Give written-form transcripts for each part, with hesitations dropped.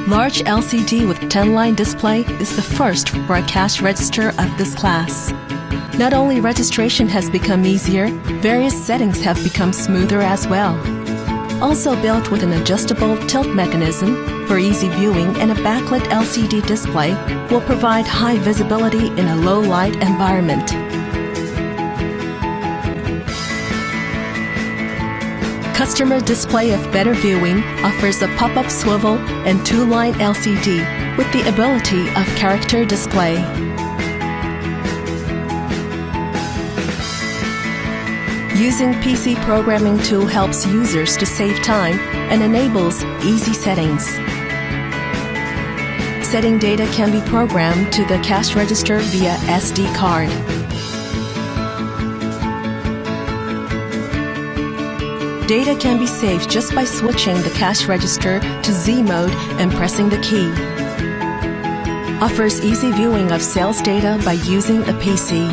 Large LCD with 10-line display is the first for a cash register of this class. Not only registration has become easier, various settings have become smoother as well. Also built with an adjustable tilt mechanism for easy viewing, and a backlit LCD display will provide high visibility in a low-light environment. Customer Display of Better Viewing offers a pop-up swivel and 2-line LCD with the ability of character display. Using PC programming tool helps users to save time and enables easy settings. Setting data can be programmed to the cash register via SD card. Data can be saved just by switching the cash register to Z mode and pressing the key. Offers easy viewing of sales data by using a PC.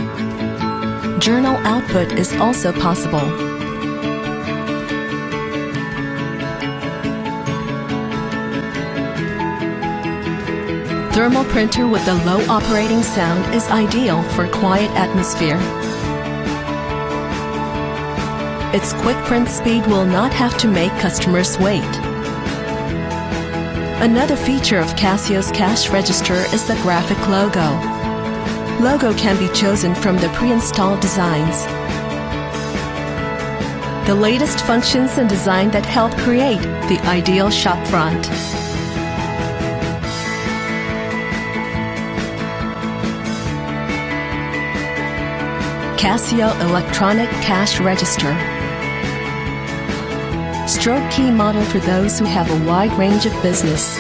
Journal output is also possible. Thermal printer with a low operating sound is ideal for quiet atmosphere. Its quick print speed will not have to make customers wait. Another feature of Casio's cash register is the graphic logo. Logo can be chosen from the pre-installed designs. The latest functions and design that help create the ideal shop front. Casio Electronic Cash Register. Stroke key model for those who have a wide range of business.